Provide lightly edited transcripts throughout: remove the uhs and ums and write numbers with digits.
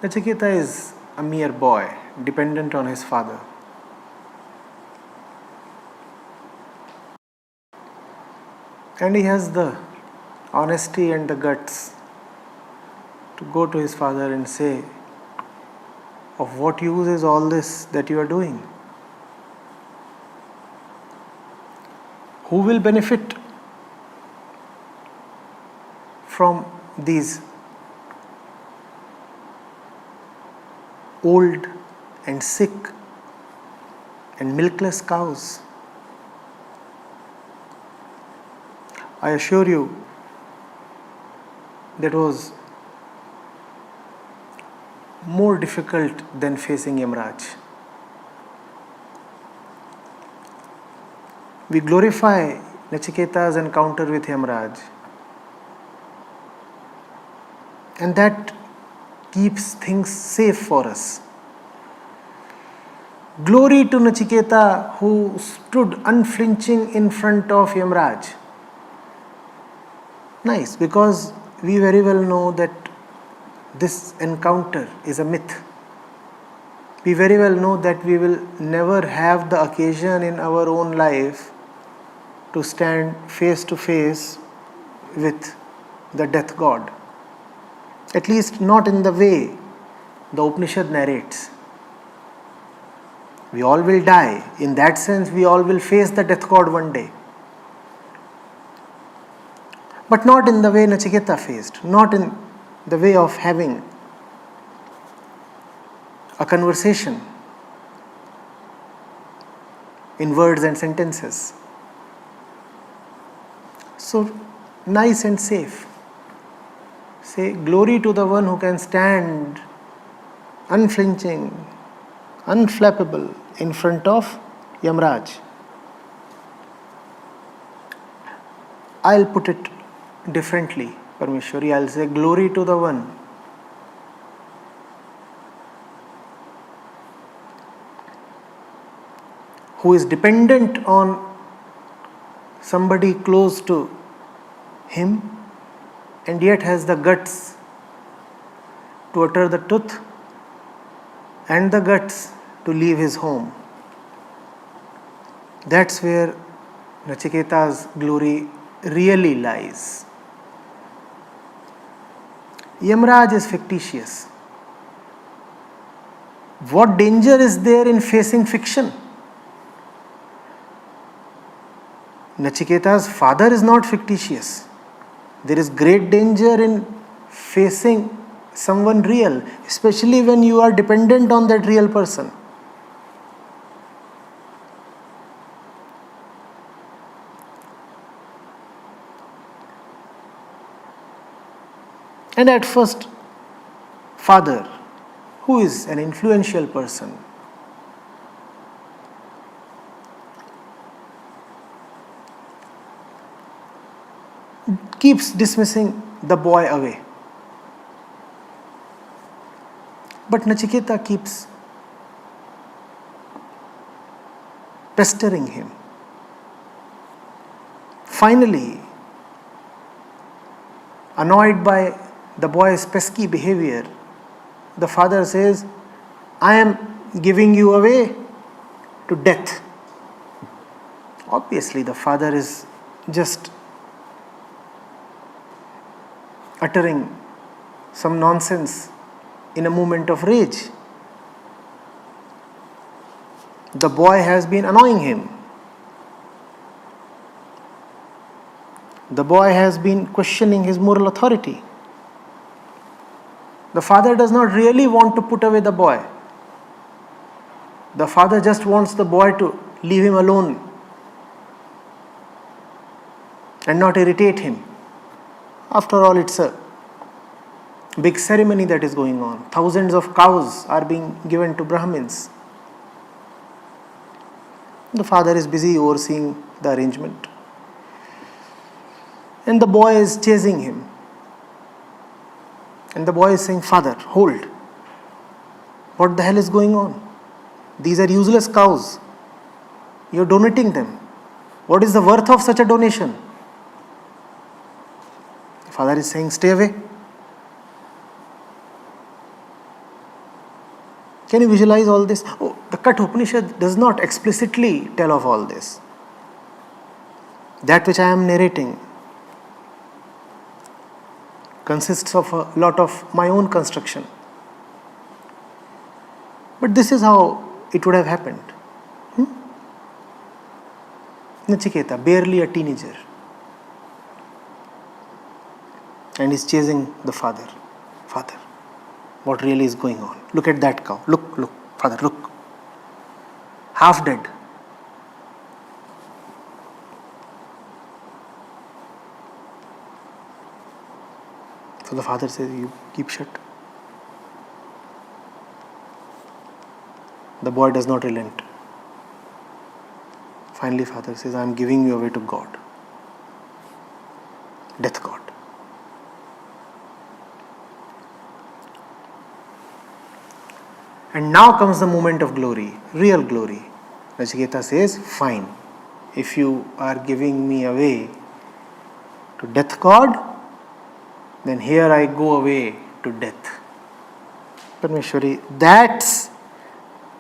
Nachiketa is a mere boy, dependent on his father. And he has the honesty and the guts to go to his father and say, of what use is all this that you are doing? Who will benefit from these old and sick and milkless cows? I assure you, that was more difficult than facing Yamraj. We glorify Nachiketa's encounter with Yamraj, and that keeps things safe for us. Glory to Nachiketa, who stood unflinching in front of Yamraj. Nice, because we very well know that this encounter is a myth. We very well know that we will never have the occasion in our own life to stand face to face with the death god. At least not in the way the Upanishad narrates. We all will die. In that sense, we all will face the death god one day. But not in the way Nachiketa faced, not in the way of having a conversation in words and sentences. So nice and safe. Say, glory to the one who can stand unflinching, unflappable in front of Yamraj. I'll put it differently, Parmeshwari. I'll say, glory to the one who is dependent on somebody close to him and yet has the guts to utter the truth and the guts to leave his home. That's where Nachiketa's glory really lies. Yamraj is fictitious. What danger is there in facing fiction? Nachiketa's father is not fictitious. There is great danger in facing someone real, especially when you are dependent on that real person. And at first, father, who is an influential person, keeps dismissing the boy away. But Nachiketa keeps pestering him. Finally, annoyed by the boy's pesky behavior, the father says, I am giving you away to death. Obviously, the father is just uttering some nonsense in a moment of rage. The boy has been annoying him. The boy has been questioning his moral authority. The father does not really want to put away the boy. The father just wants the boy to leave him alone and not irritate him. After all, it's a big ceremony that is going on. Thousands of cows are being given to Brahmins. The father is busy overseeing the arrangement. And the boy is chasing him. And the boy is saying, Father, hold. What the hell is going on? These are useless cows. You're donating them. What is the worth of such a donation? The father is saying, stay away. Can you visualize all this? Oh, the Katha Upanishad does not explicitly tell of all this. That which I am narrating consists of a lot of my own construction. But this is how it would have happened. Nachiketa, barely a teenager, and is chasing the father. Father, what really is going on? Look at that cow. Look, father, look. Half dead. So the father says, you keep shut. The boy does not relent. Finally, father says, I am giving you away to God. Death God. And now comes the moment of glory, real glory. Nachiketa says, fine, if you are giving me away to death God, then here I go away to death. Parmeshwari, that's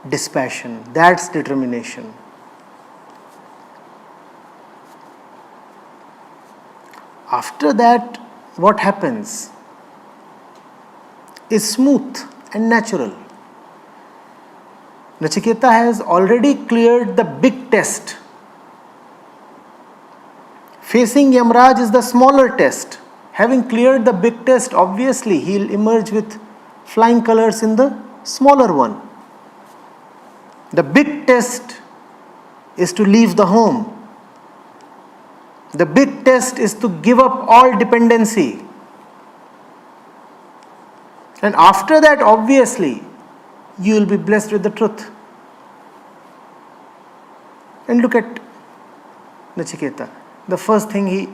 dispassion, that's determination. After that, what happens is smooth and natural. Nachiketa has already cleared the big test. Facing Yamraj is the smaller test. Having cleared the big test, obviously he'll emerge with flying colors in the smaller one. The big test is to leave the home. The big test is to give up all dependency. And after that, obviously, you will be blessed with the truth. And look at Nachiketa. The first thing he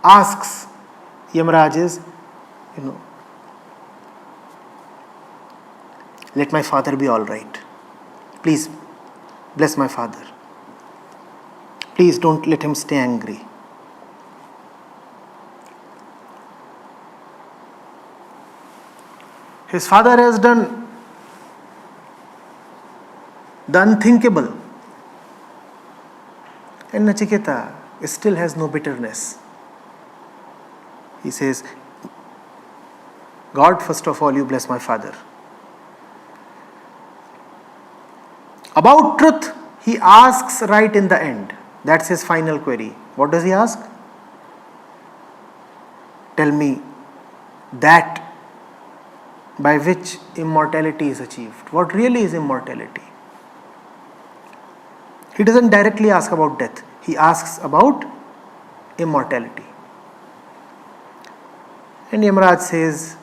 asks Yamaraj is, let my father be all right. Please bless my father. Please don't let him stay angry. His father has done the unthinkable. And Nachiketa still has no bitterness. He says, God, first of all, you bless my father. About truth, he asks right in the end. That's his final query. What does he ask? Tell me that by which immortality is achieved. What really is immortality? He doesn't directly ask about death. He asks about immortality. And Yamaraj says,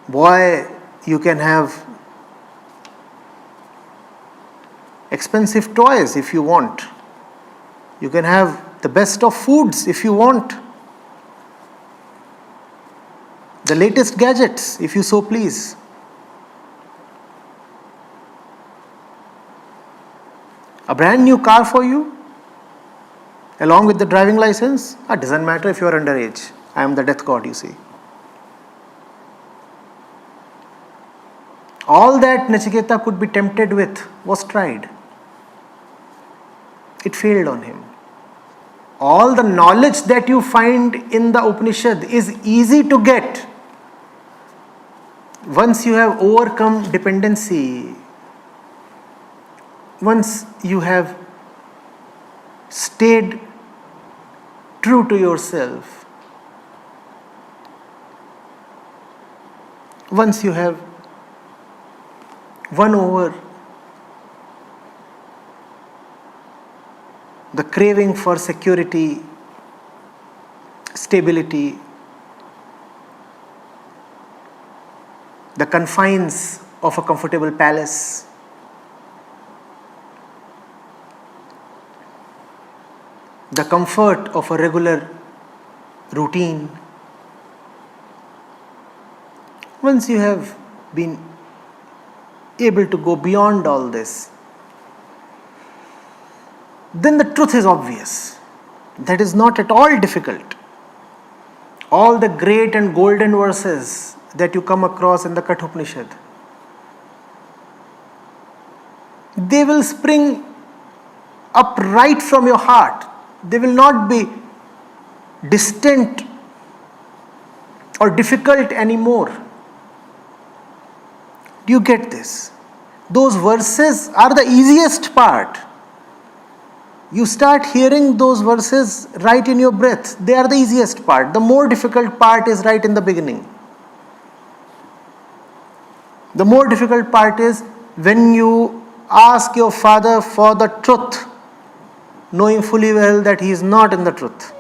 boy, you can have expensive toys if you want. You can have the best of foods if you want. The latest gadgets if you so please. A brand new car for you, along with the driving license. It doesn't matter if you are underage. I am the death god, you see. All that Nachiketa could be tempted with was tried. It failed on him. All the knowledge that you find in the Upanishad is easy to get once you have overcome dependency, once you have stayed true to yourself, once you have won over the craving for security, stability, the confines of a comfortable palace, the comfort of a regular routine. Once you have been able to go beyond all this, then the truth is obvious. That is not at all difficult. All the great and golden verses that you come across in the Katha Upanishad, they will spring up right from your heart. They will not be distant or difficult anymore. Do you get this? Those verses are the easiest part. You start hearing those verses right in your breath. They are the easiest part. The more difficult part is right in the beginning. The more difficult part is when you ask your father for the truth, knowing fully well that he is not in the truth.